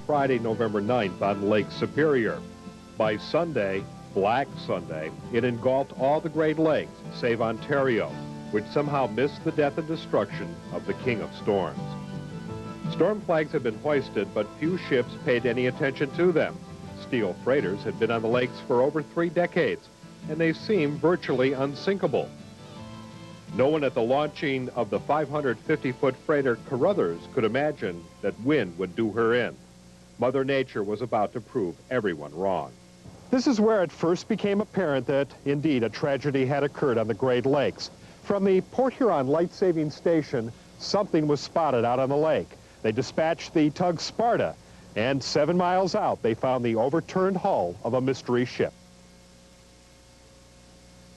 Friday, November 9th on Lake Superior. By Sunday, Black Sunday, it engulfed all the Great Lakes, save Ontario, which somehow missed the death and destruction of the King of Storms. Storm flags had been hoisted, but few ships paid any attention to them. Steel freighters had been on the lakes for over 3 decades, and they seemed virtually unsinkable. No one at the launching of the 550-foot freighter Carruthers could imagine that wind would do her in. Mother Nature was about to prove everyone wrong. This is where it first became apparent that, indeed, a tragedy had occurred on the Great Lakes. From the Port Huron Light-Saving Station, something was spotted out on the lake. They dispatched the tug Sparta, and 7 miles out, they found the overturned hull of a mystery ship.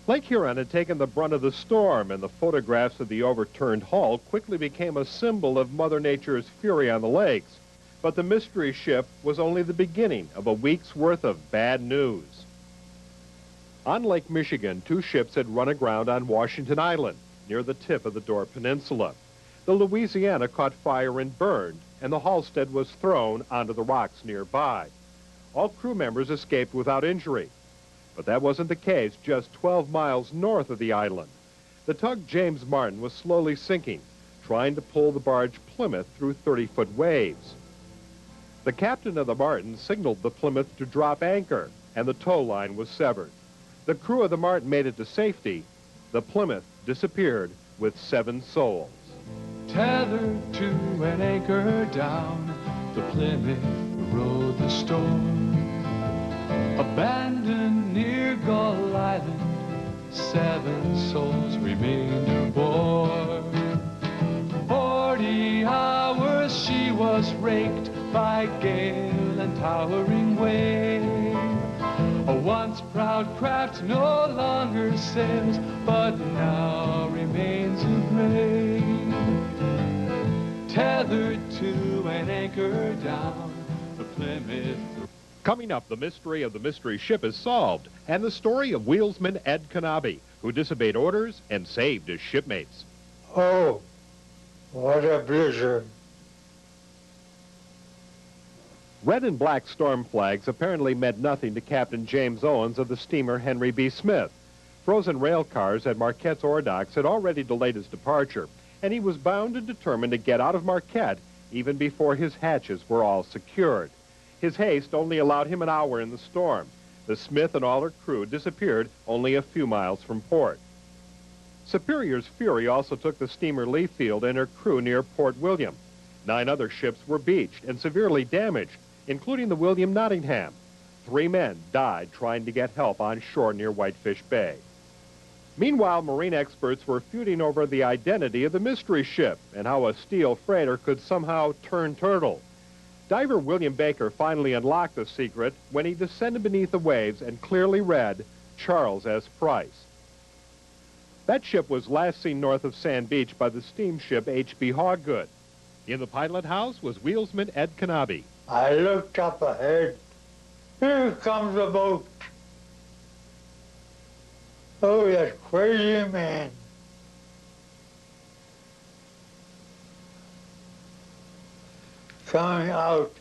Lake Huron had taken the brunt of the storm, and the photographs of the overturned hull quickly became a symbol of Mother Nature's fury on the lakes. But the mystery ship was only the beginning of a week's worth of bad news. On Lake Michigan, 2 ships had run aground on Washington Island, near the tip of the Door Peninsula. The Louisiana caught fire and burned, and the Halstead was thrown onto the rocks nearby. All crew members escaped without injury. But that wasn't the case just 12 miles north of the island. The tug James Martin was slowly sinking, trying to pull the barge Plymouth through 30-foot waves. The captain of the Martin signaled the Plymouth to drop anchor, and the tow line was severed. The crew of the Martin made it to safety. The Plymouth disappeared with 7 souls. Tethered to an anchor down, the Plymouth rode the storm. Abandoned near Gull Island, 7 souls remained aboard. 40 hours she was raked by gale and towering wave. A once proud craft no longer sails, but now remains a grave. Tethered to an anchor down, the Plymouth. Coming up, the mystery of the mystery ship is solved, and the story of wheelsman Ed Kanaby, who disobeyed orders and saved his shipmates. Oh, what a blizzard. Red and black storm flags apparently meant nothing to Captain James Owens of the steamer Henry B. Smith. Frozen rail cars at Marquette's ore docks had already delayed his departure, and he was bound and determined to get out of Marquette even before his hatches were all secured. His haste only allowed him an hour in the storm. The Smith and all her crew disappeared only a few miles from port. Superior's fury also took the steamer Leafield and her crew near Port William. 9 other ships were beached and severely damaged, including the William Nottingham. 3 men died trying to get help on shore near Whitefish Bay. Meanwhile, marine experts were feuding over the identity of the mystery ship and how a steel freighter could somehow turn turtle. Diver William Baker finally unlocked the secret when he descended beneath the waves and clearly read Charles S. Price. That ship was last seen north of Sand Beach by the steamship H.B. Hawgood. In the pilot house was wheelsman Ed Kanaby. I looked up ahead. Here comes a boat. Oh, that crazy man. Coming out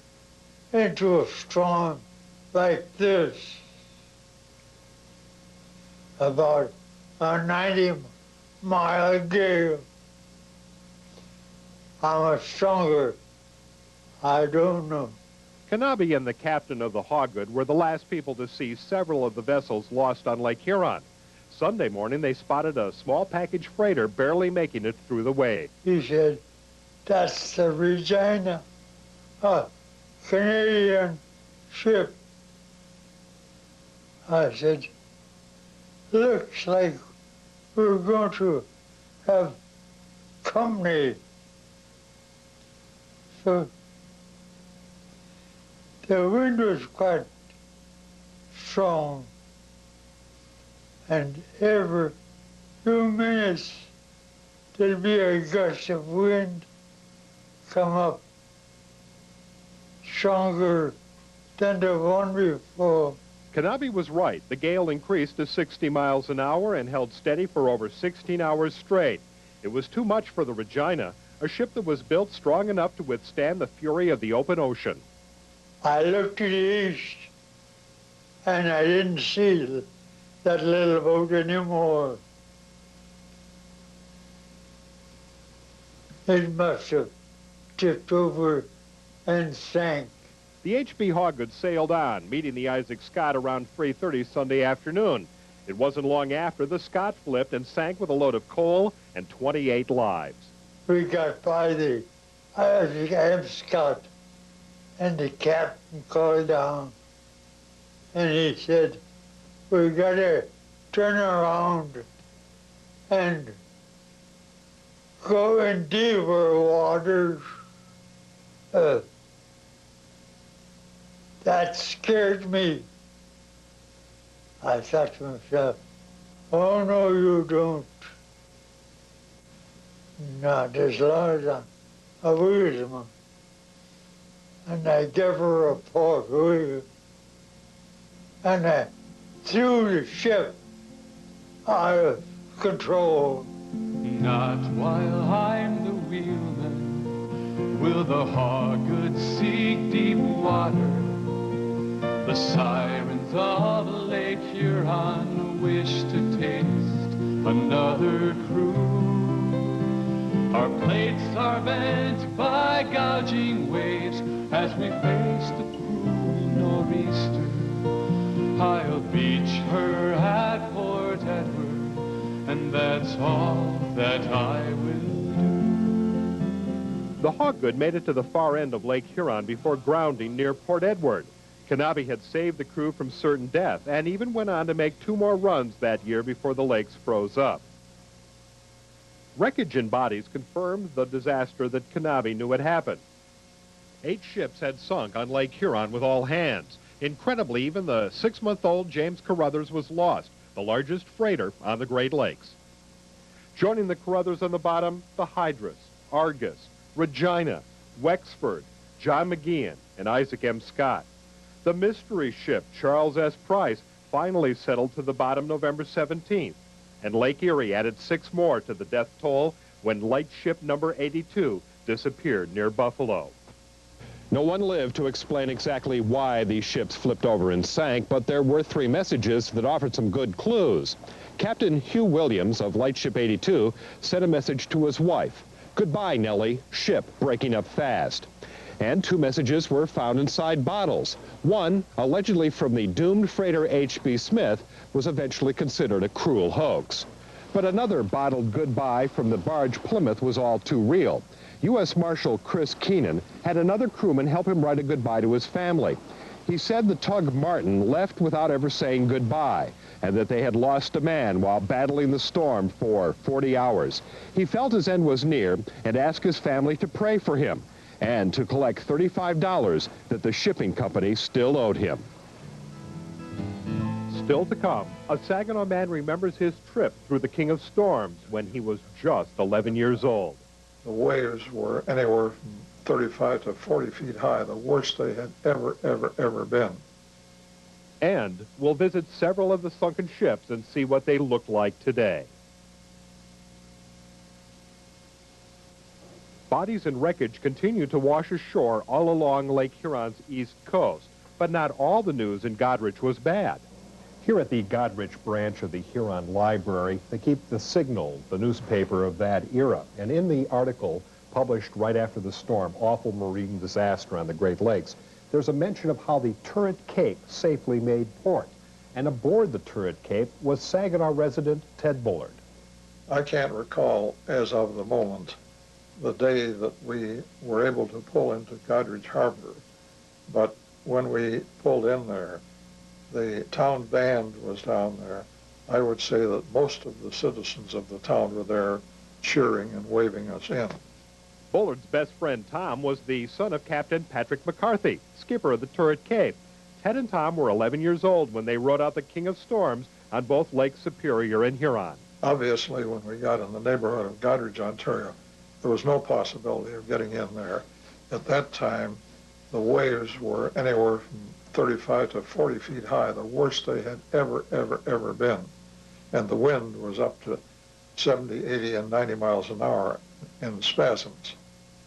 into a storm like this, about a 90-mile gale. How much stronger, I don't know. Kanaby and the captain of the Hawgood were the last people to see several of the vessels lost on Lake Huron. Sunday morning, they spotted a small package freighter barely making it through the wave. He said, "That's the Regina, a Canadian ship." I said, "Looks like we're going to have company." So the wind was quite strong, and every few minutes there'd be a gust of wind come up stronger than the one before. Kanaby was right. The gale increased to 60 miles an hour and held steady for over 16 hours straight. It was too much for the Regina, a ship that was built strong enough to withstand the fury of the open ocean. I looked to the east, and I didn't see that little boat anymore. It must have tipped over and sank. The H.B. Hawgood sailed on, meeting the Isaac Scott around 3:30 Sunday afternoon. It wasn't long after the Scott flipped and sank with a load of coal and 28 lives. We got by the Isaac Scott, and the captain called down, and he said, "We gotta turn around and go in deeper waters." That scared me. I thought to myself, "Oh no, you don't. Not as long as I'm a woodsman." And I gave her a port wheel, and I threw the ship out of control. Not while I'm the wheelman will the Hawgood seek deep water. The sirens of Lake Huron wish to taste another cruise. Our plates are bent by gouging waves as we face the cruel nor'easter. I'll beach her at Port Edward, and that's all that I will do. The Hawgood made it to the far end of Lake Huron before grounding near Port Edward. Kanaby had saved the crew from certain death and even went on to make 2 more runs that year before the lakes froze up. Wreckage and bodies confirmed the disaster that Kanaby knew had happened. 8 ships had sunk on Lake Huron with all hands. Incredibly, even the 6-month-old James Carruthers was lost, the largest freighter on the Great Lakes. Joining the Carruthers on the bottom, the Hydrus, Argus, Regina, Wexford, John McGeehan, and Isaac M. Scott. The mystery ship, Charles S. Price, finally settled to the bottom November 17th, and Lake Erie added 6 more to the death toll when light ship number 82 disappeared near Buffalo. No one lived to explain exactly why these ships flipped over and sank, but there were 3 messages that offered some good clues. Captain Hugh Williams of Lightship 82 sent a message to his wife. "Goodbye, Nellie, ship breaking up fast." And 2 messages were found inside bottles. One, allegedly from the doomed freighter H.B. Smith, was eventually considered a cruel hoax. But another bottled goodbye from the barge Plymouth was all too real. U.S. Marshal Chris Keenan had another crewman help him write a goodbye to his family. He said the tug Martin left without ever saying goodbye, and that they had lost a man while battling the storm for 40 hours. He felt his end was near and asked his family to pray for him and to collect $35 that the shipping company still owed him. Still to come, a Saginaw man remembers his trip through the King of Storms when he was just 11 years old. The waves were anywhere from 35 to 40 feet high, the worst they had ever been. And we'll visit several of the sunken ships and see what they look like today. Bodies and wreckage continue to wash ashore all along Lake Huron's east coast, but not all the news in Goderich was bad. Here at the Goderich branch of the Huron Library, they keep the Signal, the newspaper of that era. And in the article published right after the storm, Awful Marine Disaster on the Great Lakes, there's a mention of how the Turret Cape safely made port. And aboard the Turret Cape was Saginaw resident Ted Bullard. I can't recall, as of the moment, the day that we were able to pull into Goderich Harbor, but when we pulled in there, the town band was down there. I would say that most of the citizens of the town were there cheering and waving us in. Bullard's best friend Tom was the son of Captain Patrick McCarthy, skipper of the Turret Cape. Ted and Tom were 11 years old when they rode out the King of Storms on both Lake Superior and Huron. Obviously, when we got in the neighborhood of Goderich, Ontario, there was no possibility of getting in there. At that time, the waves were anywhere from 35 to 40 feet high, the worst they had ever been. And the wind was up to 70, 80, and 90 miles an hour in spasms.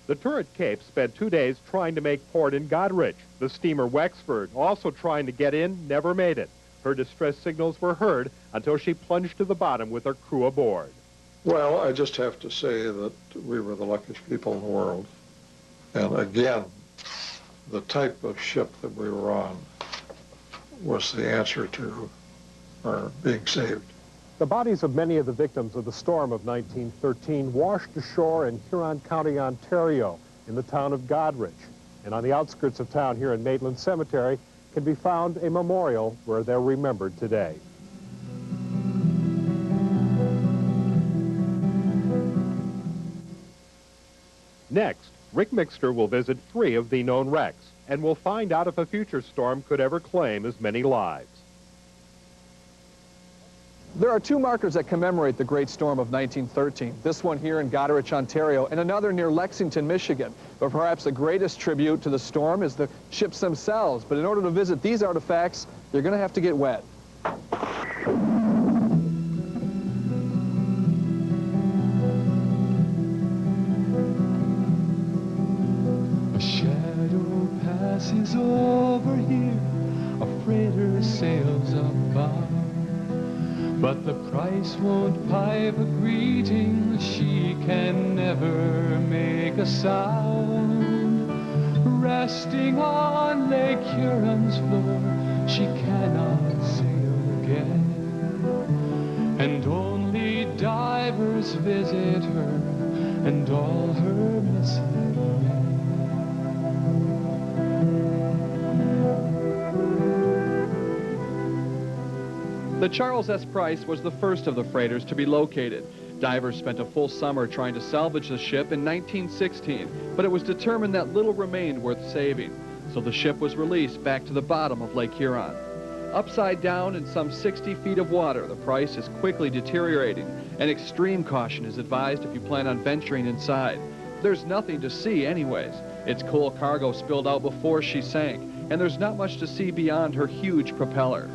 The turret Cape spent 2 days trying to make port in Goderich. The steamer Wexford, also trying to get in, never made it. Her distress signals were heard until she plunged to the bottom with her crew aboard. Well, I just have to say that we were the luckiest people in the world. And again, the type of ship that we were on was the answer to our being saved. The bodies of many of the victims of the storm of 1913 washed ashore in Huron County, Ontario, in the town of Goderich. And on the outskirts of town here in Maitland Cemetery can be found a memorial where they're remembered today. Next, Rick Mixter will visit 3 of the known wrecks, and we'll find out if a future storm could ever claim as many lives. There are 2 markers that commemorate the Great Storm of 1913. This one here in Goderich, Ontario, and another near Lexington, Michigan. But perhaps the greatest tribute to the storm is the ships themselves. But in order to visit these artifacts, you're going to have to get wet. A shadow passes over here, a freighter sails above. But the Price won't pipe a greeting, she can never make a sound. Resting on Lake Huron's floor, she cannot sail again. And only divers visit her, and all her missing men. The Charles S. Price was the first of the freighters to be located. Divers spent a full summer trying to salvage the ship in 1916, but it was determined that little remained worth saving. So the ship was released back to the bottom of Lake Huron. Upside down in some 60 feet of water, the Price is quickly deteriorating, and extreme caution is advised if you plan on venturing inside. There's nothing to see anyways. Its coal cargo spilled out before she sank, and there's not much to see beyond her huge propeller.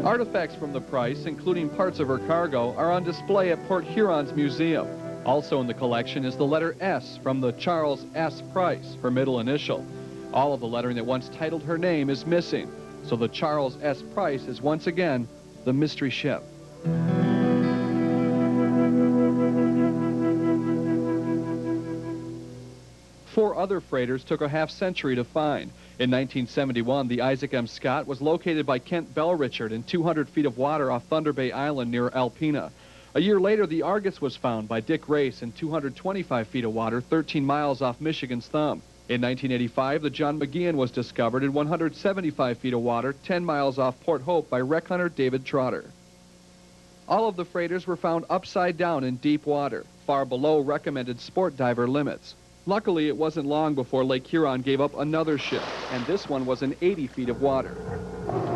Artifacts from the Price, including parts of her cargo, are on display at Port Huron's museum. Also in the collection is the letter S from the Charles S. Price, her middle initial. All of the lettering that once titled her name is missing, so the Charles S. Price is once again the mystery ship. 4 other freighters took a half-century to find. In 1971, the Isaac M. Scott was located by Kent Bellrichard in 200 feet of water off Thunder Bay Island near Alpena. A year later, the Argus was found by Dick Race in 225 feet of water, 13 miles off Michigan's Thumb. In 1985, the John McGeehan was discovered in 175 feet of water, 10 miles off Port Hope by wreck hunter David Trotter. All of the freighters were found upside down in deep water, far below recommended sport diver limits. Luckily, it wasn't long before Lake Huron gave up another ship, and this one was in 80 feet of water.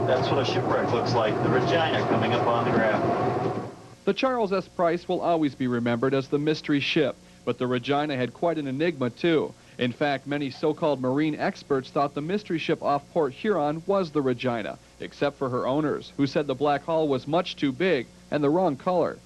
That's what a shipwreck looks like, the Regina coming up on the graph. The Charles S. Price will always be remembered as the mystery ship, but the Regina had quite an enigma, too. In fact, many so-called marine experts thought the mystery ship off Port Huron was the Regina, except for her owners, who said the black hull was much too big and the wrong color.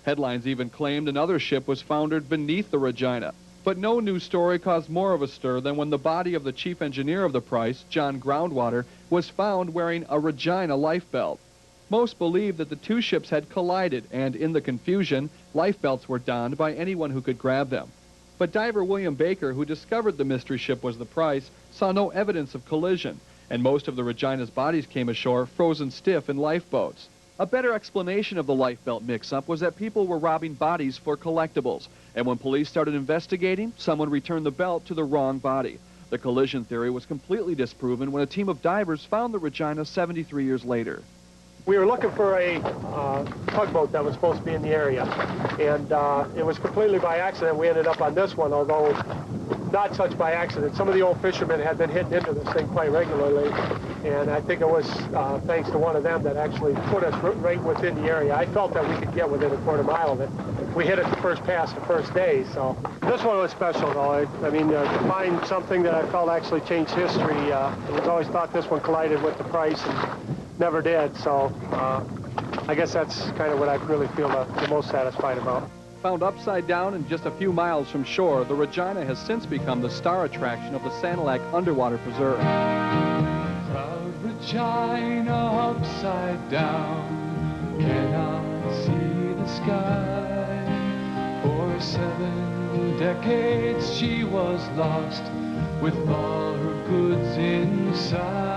Headlines even claimed another ship was foundered beneath the Regina. But no news story caused more of a stir than when the body of the chief engineer of the Price, John Groundwater, was found wearing a Regina life belt. Most believed that the 2 ships had collided, and in the confusion, life belts were donned by anyone who could grab them. But diver William Baker, who discovered the mystery ship was the Price, saw no evidence of collision, and most of the Regina's bodies came ashore frozen stiff in lifeboats. A better explanation of the life belt mix-up was that people were robbing bodies for collectibles, and when police started investigating, someone returned the belt to the wrong body. The collision theory was completely disproven when a team of divers found the Regina 73 years later. We were looking for a tugboat that was supposed to be in the area, and it was completely by accident we ended up on this one, although not such by accident. Some of the old fishermen had been hitting into this thing quite regularly, and I think it was thanks to one of them that actually put us right within the area. I felt that we could get within a quarter mile of it. We hit it the first pass the first day, so. This one was special, though. I mean, to find something that I felt actually changed history, it was always thought this one collided with the Price, and never did, so I guess that's kind of what I really feel the most satisfied about. Found upside down and just a few miles from shore, the Regina has since become the star attraction of the Sanilac Underwater Preserve. Proud Regina upside down, cannot see the sky. For 7 decades she was lost, with all her goods inside.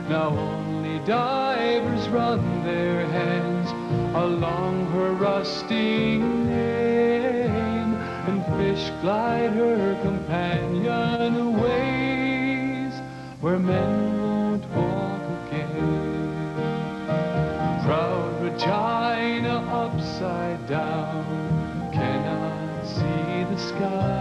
Now only divers run their hands along her rusting name, and fish glide her companion ways where men won't walk again. Proud Regina upside down, cannot see the sky.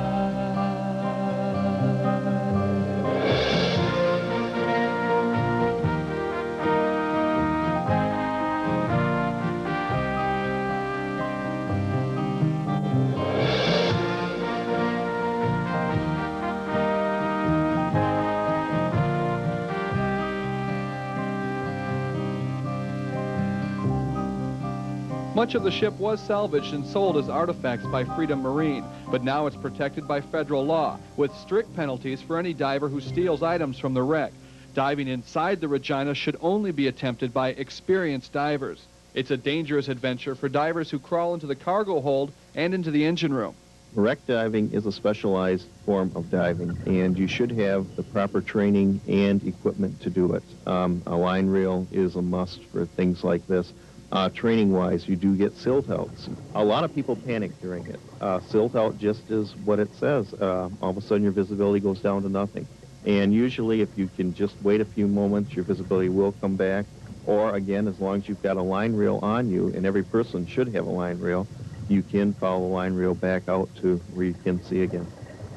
Much of the ship was salvaged and sold as artifacts by Freedom Marine, but now it's protected by federal law, with strict penalties for any diver who steals items from the wreck. Diving inside the Regina should only be attempted by experienced divers. It's a dangerous adventure for divers who crawl into the cargo hold and into the engine room. Wreck diving is a specialized form of diving, and you should have the proper training and equipment to do it. A line reel is a must for things like this. Training-wise, you do get silt outs. A lot of people panic during it. Silt out just is what it says. All of a sudden, your visibility goes down to nothing. And usually, if you can just wait a few moments, your visibility will come back. Or, again, as long as you've got a line reel on you, and every person should have a line reel, you can follow the line reel back out to where you can see again.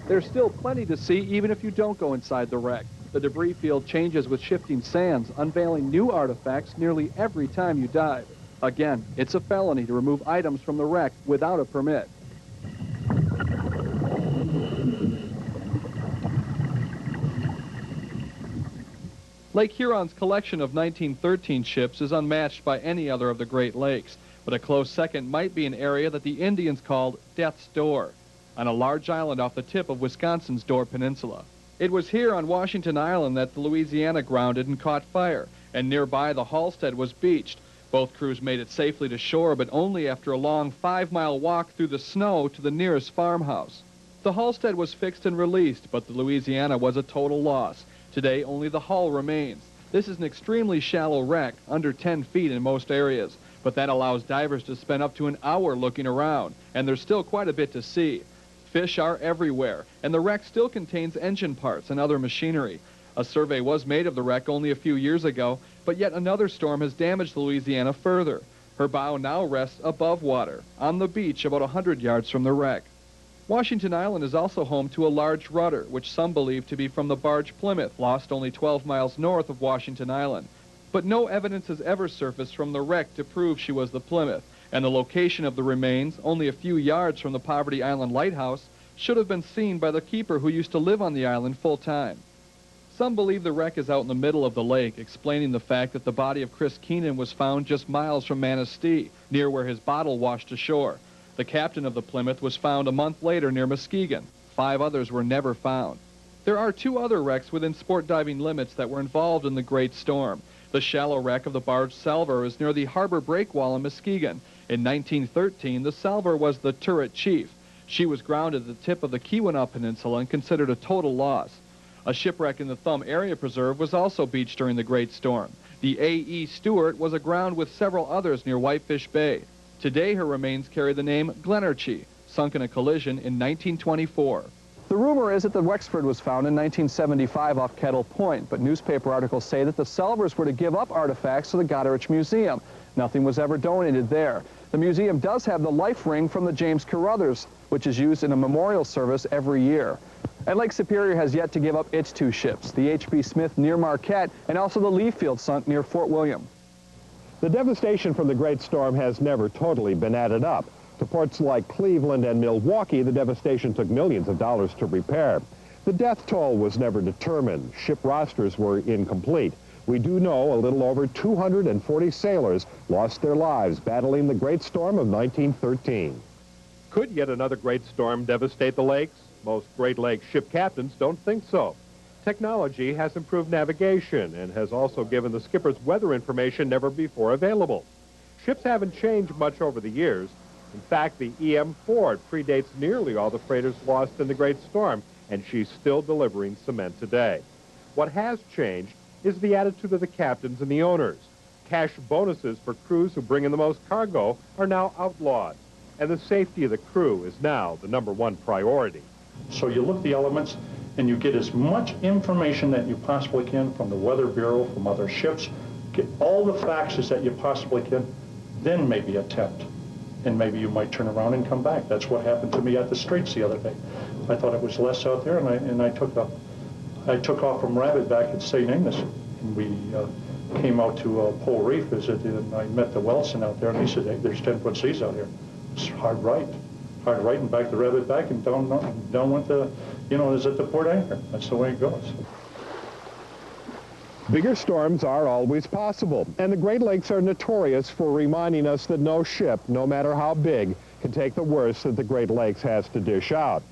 There's still plenty to see even if you don't go inside the wreck. The debris field changes with shifting sands, unveiling new artifacts nearly every time you dive. Again, it's a felony to remove items from the wreck without a permit. Lake Huron's collection of 1913 ships is unmatched by any other of the Great Lakes, but a close second might be an area that the Indians called Death's Door, on a large island off the tip of Wisconsin's Door Peninsula. It was here on Washington Island that the Louisiana grounded and caught fire, and nearby the Halstead was beached. Both crews made it safely to shore, but only after a long 5-mile walk through the snow to the nearest farmhouse. The Halstead was fixed and released, but the Louisiana was a total loss. Today, only the hull remains. This is an extremely shallow wreck, under 10 feet in most areas, but that allows divers to spend up to an hour looking around, and there's still quite a bit to see. Fish are everywhere, and the wreck still contains engine parts and other machinery. A survey was made of the wreck only a few years ago, but yet another storm has damaged the Louisiana further. Her bow now rests above water, on the beach about 100 yards from the wreck. Washington Island is also home to a large rudder, which some believe to be from the barge Plymouth, lost only 12 miles north of Washington Island. But no evidence has ever surfaced from the wreck to prove she was the Plymouth, and the location of the remains, only a few yards from the Poverty Island lighthouse, should have been seen by the keeper who used to live on the island full-time. Some believe the wreck is out in the middle of the lake, explaining the fact that the body of Chris Keenan was found just miles from Manistee, near where his bottle washed ashore. The captain of the Plymouth was found a month later near Muskegon. 5 others were never found. There are 2 other wrecks within sport diving limits that were involved in the Great Storm. The shallow wreck of the barge Salver is near the harbor breakwall in Muskegon. In 1913, the Salver was the Turret Chief. She was grounded at the tip of the Keweenaw Peninsula and considered a total loss. A shipwreck in the Thumb Area Preserve was also beached during the Great Storm. The A.E. Stewart was aground with several others near Whitefish Bay. Today, her remains carry the name Glenarchy, sunk in a collision in 1924. The rumor is that the Wexford was found in 1975 off Kettle Point, but newspaper articles say that the Salvers were to give up artifacts to the Goderich Museum. Nothing was ever donated there. The museum does have the life ring from the James Carruthers, which is used in a memorial service every year. And Lake Superior has yet to give up its 2 ships, the H.B. Smith near Marquette and also the Leafield sunk near Fort William. The devastation from the Great Storm has never totally been added up. To ports like Cleveland and Milwaukee, the devastation took millions of dollars to repair. The death toll was never determined. Ship rosters were incomplete. We do know a little over 240 sailors lost their lives battling the Great Storm of 1913. Could yet another great storm devastate the lakes? Most Great Lakes ship captains don't think so. Technology has improved navigation and has also given the skippers weather information never before available. Ships haven't changed much over the years. In fact, the E.M. Ford predates nearly all the freighters lost in the Great Storm, and she's still delivering cement today. What has changed is the attitude of the captains and the owners. Cash bonuses for crews who bring in the most cargo are now outlawed, and the safety of the crew is now the #1 priority. So you look the elements and you get as much information that you possibly can from the Weather Bureau, from other ships, get all the facts that you possibly can, then maybe attempt. And maybe you might turn around and come back. That's what happened to me at the Straits the other day. I thought it was less out there, and I took off from Rabbitback at St. Ignace, and we came out to Pole Reef visited, and I met the Welson out there, and he said, hey, there's 10-foot seas out here. It's hard right, and back to Rabbitback, and down went the, is at the port anchor. That's the way it goes. Bigger storms are always possible, and the Great Lakes are notorious for reminding us that no ship, no matter how big, can take the worst that the Great Lakes has to dish out.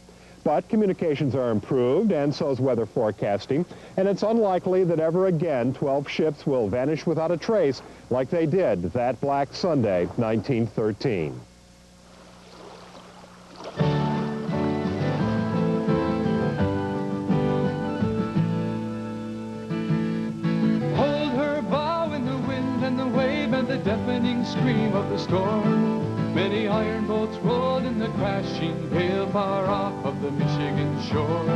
But communications are improved, and so is weather forecasting, and it's unlikely that ever again 12 ships will vanish without a trace like they did that Black Sunday, 1913. The deafening scream of the storm. Many iron boats rolled in the crashing gale far off of the Michigan shore.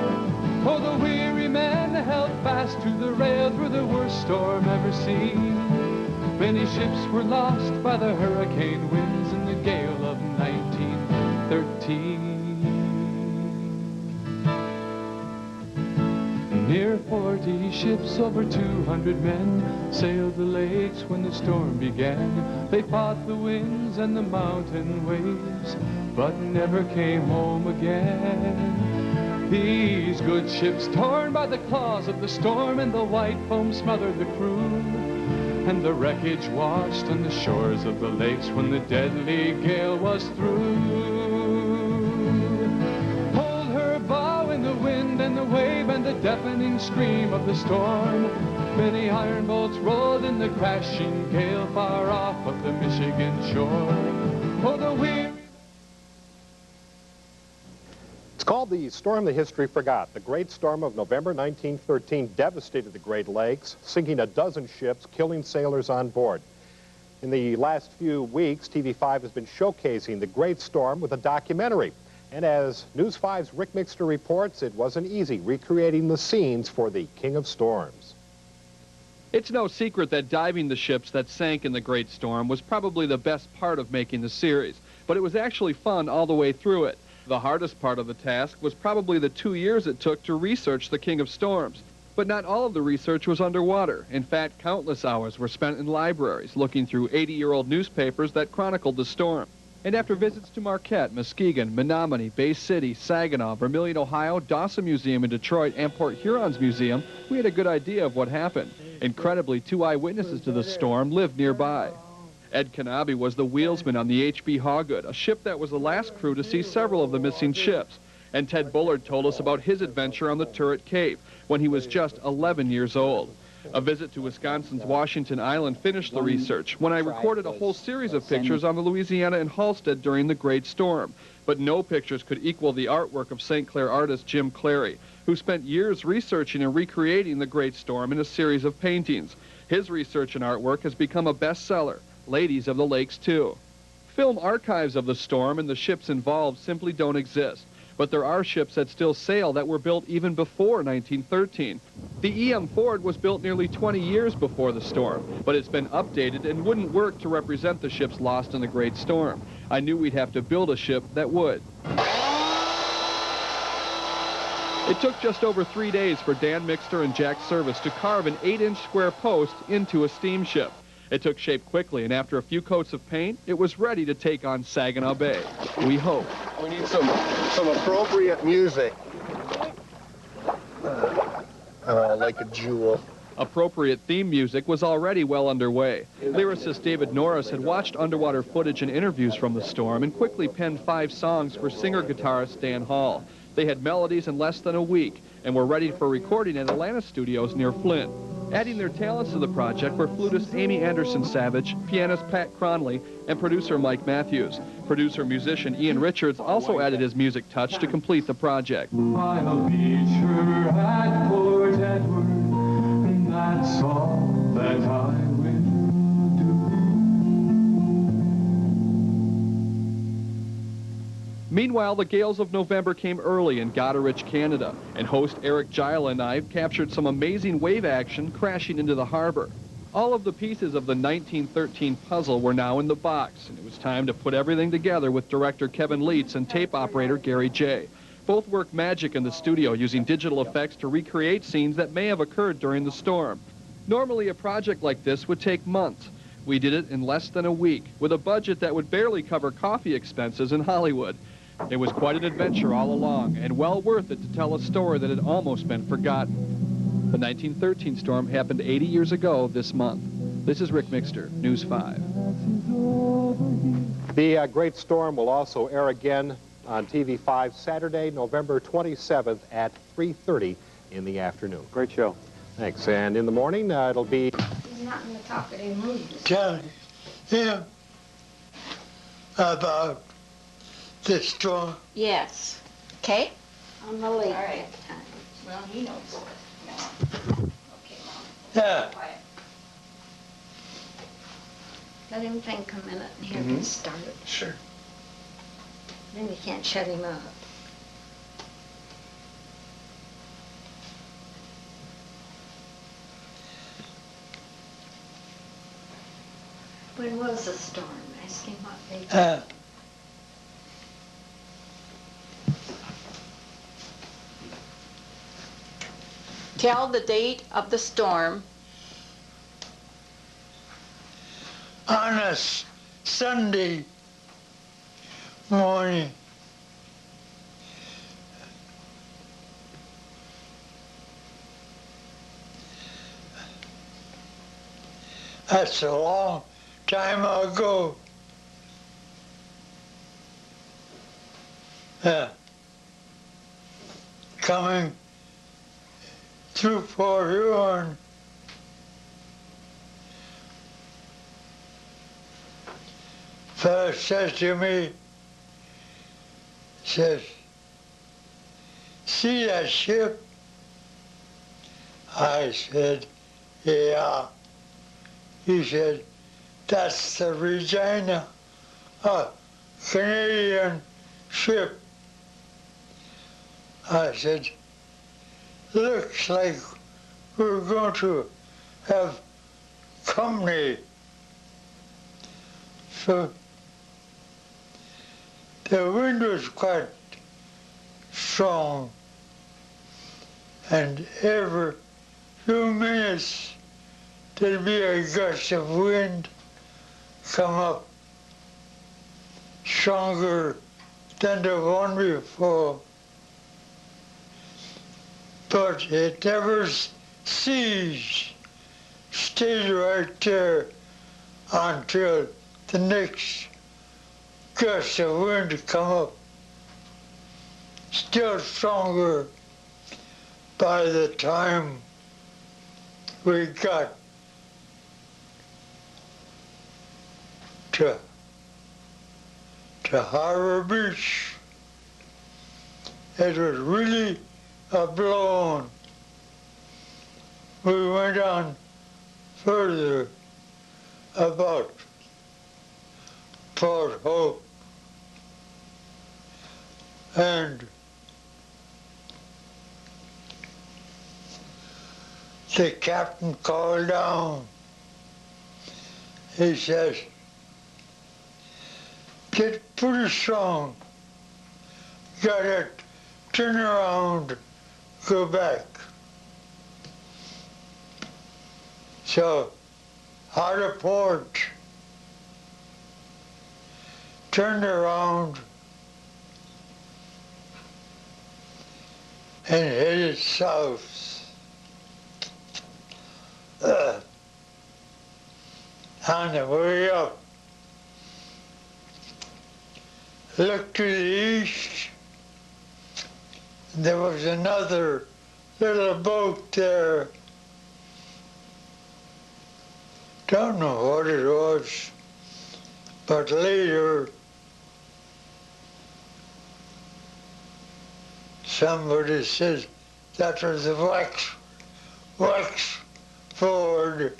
Oh, the weary men held fast to the rail through the worst storm ever seen. Many ships were lost by the hurricane winds in the gale of 1913. Near 40 ships, over 200 men sailed the lakes when the storm began. They fought the winds and the mountain waves, but never came home again. These good ships torn by the claws of the storm, and the white foam smothered the crew, and the wreckage washed on the shores of the lakes when the deadly gale was through. The wind and the wave and the deafening scream of the storm. Many iron boats rolled in the crashing gale far off of the Michigan shore. Oh, the weary... It's called the storm the history forgot. The Great Storm of November 1913 devastated the Great Lakes, sinking a dozen ships, killing sailors on board. In the last few weeks, TV5 has been showcasing the Great Storm with a documentary. And as News 5's Rick Mixter reports, it wasn't easy recreating the scenes for the King of Storms. It's no secret that diving the ships that sank in the Great Storm was probably the best part of making the series, but it was actually fun all the way through it. The hardest part of the task was probably the 2 years it took to research the King of Storms. But not all of the research was underwater. In fact, countless hours were spent in libraries looking through 80-year-old newspapers that chronicled the storm. And after visits to Marquette, Muskegon, Menominee, Bay City, Saginaw, Vermilion, Ohio, Dawson Museum in Detroit, and Port Huron's museum, we had a good idea of what happened. Incredibly, 2 eyewitnesses to the storm lived nearby. Ed Kanaby was the wheelsman on the H.B. Hawgood, a ship that was the last crew to see several of the missing ships. And Ted Bullard told us about his adventure on the Turret Cape when he was just 11 years old. A visit to Wisconsin's Washington Island finished the research when I recorded a whole series of pictures on the Louisiana and Halstead during the Great Storm. But no pictures could equal the artwork of St. Clair artist Jim Clary, who spent years researching and recreating the Great Storm in a series of paintings. His research and artwork has become a bestseller, Ladies of the Lakes 2. Film archives of the storm and the ships involved simply don't exist. But there are ships that still sail that were built even before 1913. The E.M. Ford was built nearly 20 years before the storm, but it's been updated and wouldn't work to represent the ships lost in the Great Storm. I knew we'd have to build a ship that would. It took just over 3 days for Dan Mixter and Jack Service to carve an 8-inch square post into a steamship. It took shape quickly, and after a few coats of paint, it was ready to take on Saginaw Bay. We hope. We need some appropriate music. Like a jewel. Appropriate theme music was already well underway. Lyricist David Norris had watched underwater footage and interviews from the storm and quickly penned 5 songs for singer-guitarist Dan Hall. They had melodies in less than a week and were ready for recording at Atlanta studios near Flint. Adding their talents to the project were flutist Amy Anderson-Savage, pianist Pat Cronley, and producer Mike Matthews. Producer-musician Ian Richards also added his music touch to complete the project. I'll beach her at Port Edward, and that's all that I will do. Meanwhile, the gales of November came early in Goderich, Canada, and host Eric Gila and I captured some amazing wave action crashing into the harbor. All of the pieces of the 1913 puzzle were now in the box, and it was time to put everything together with director Kevin Leitz and tape operator Gary J. Both worked magic in the studio using digital effects to recreate scenes that may have occurred during the storm. Normally, a project like this would take months. We did it in less than a week, with a budget that would barely cover coffee expenses in Hollywood. It was quite an adventure all along, and well worth it to tell a story that had almost been forgotten. The 1913 storm happened 80 years ago this month. This is Rick Mixter, News 5. The Great Storm will also air again on TV5 Saturday, November 27th at 3:30 in the afternoon. Great show. Thanks. And in the morning, it'll be... He's not in the talkative mood. Tell him about the storm. Yes. Okay. On the lake. All right. Well, he knows. Okay, Mom. Yeah. Quiet. Let him think a minute and hear him start. Sure. Then you can't shut him up. When was the storm? Ask him what they did. Tell the date of the storm. On a Sunday morning. That's a long time ago. Coming through Port Huron. Fellow says to me, says, see that ship? I said, yeah. He said, that's the Regina, a Canadian ship. I said, looks like we're going to have company. So the wind was quite strong, and every few minutes there'd be a gust of wind come up stronger than the one before. But it never ceased, stayed right there until the next gust of wind come up, still stronger. By the time we got to Harbor Beach, it was really a blown. We went on further about Port Hope, and the captain called down. He says, get pretty strong. Gotta turn around, go back. So, out of port, turned around, and headed south. On the way up, looked to the east, and there was another little boat there. Don't know what it was, but later somebody said that was a Wexford.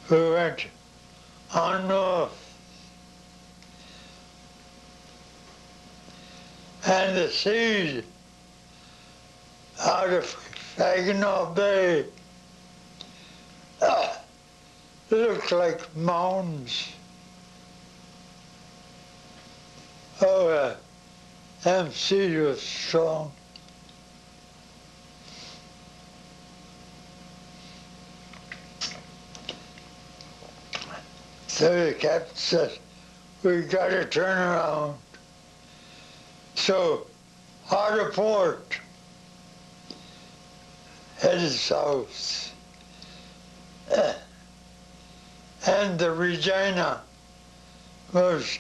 We went on north, and the seas out of Saginaw Bay looked like mountains. Oh, them seas was strong. So the captain said, we gotta turn around. So, out of port, headed south. And the Regina was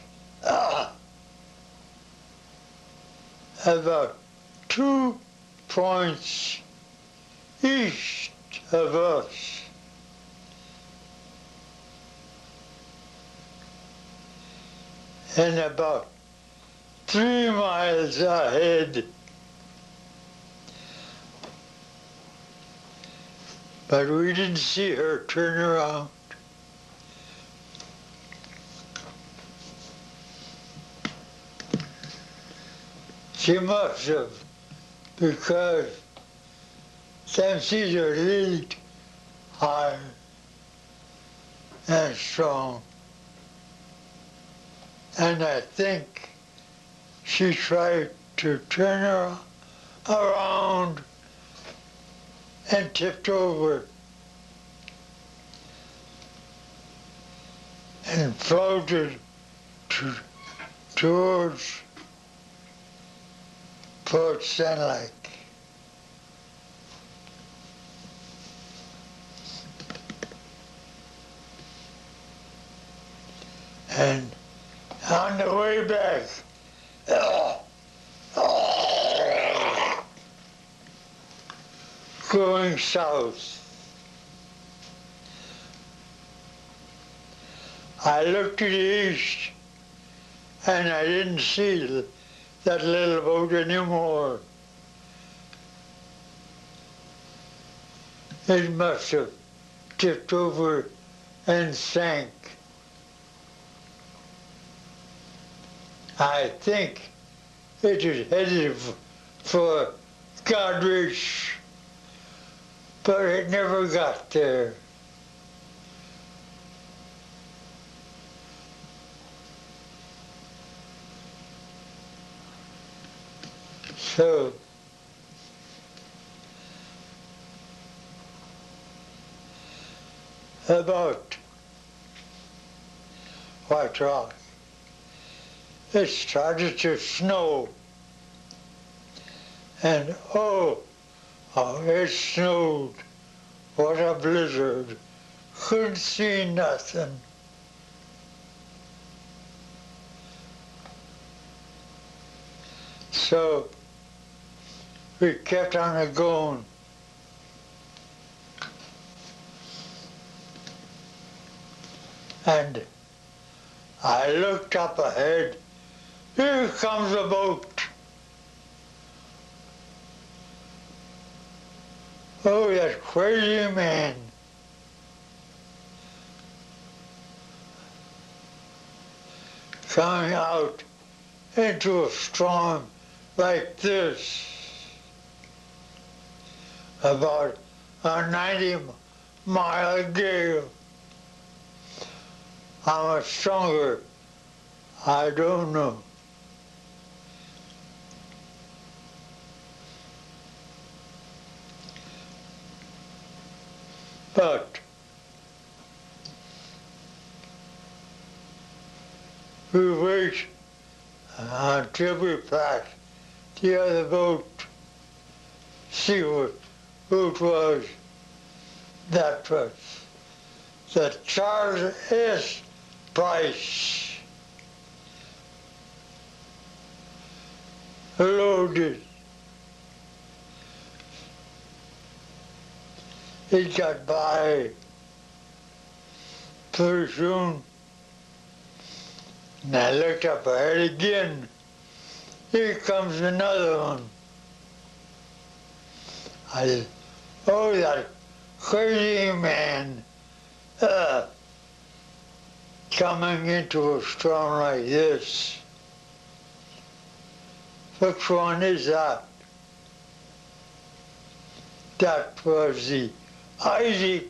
about 2 points east of us. And about 3 miles ahead. But we didn't see her turn around. She must have, because them seas are really high and strong. And I think she tried to turn her around and tipped over and floated towards Port St. Lake. And on the way back, going south, I looked to the east and I didn't see that little boat anymore. It must have tipped over and sank. I think it is headed for Godrich, but it never got there. So, about White Rock, it started to snow. And oh, how it snowed. What a blizzard. Couldn't see nothing. So we kept on going. And I looked up ahead. Here comes a boat. Oh, that crazy man. Coming out into a storm like this. About a 90-mile gale. How much stronger, I don't know. But we wait until we passed the other boat. See what boat was. That was the Charles S. Price. Loaded. He got by pretty soon. And I looked up ahead again. Here comes another one. I said, oh, that crazy man coming into a storm like this. Which one is that? That was the Isaac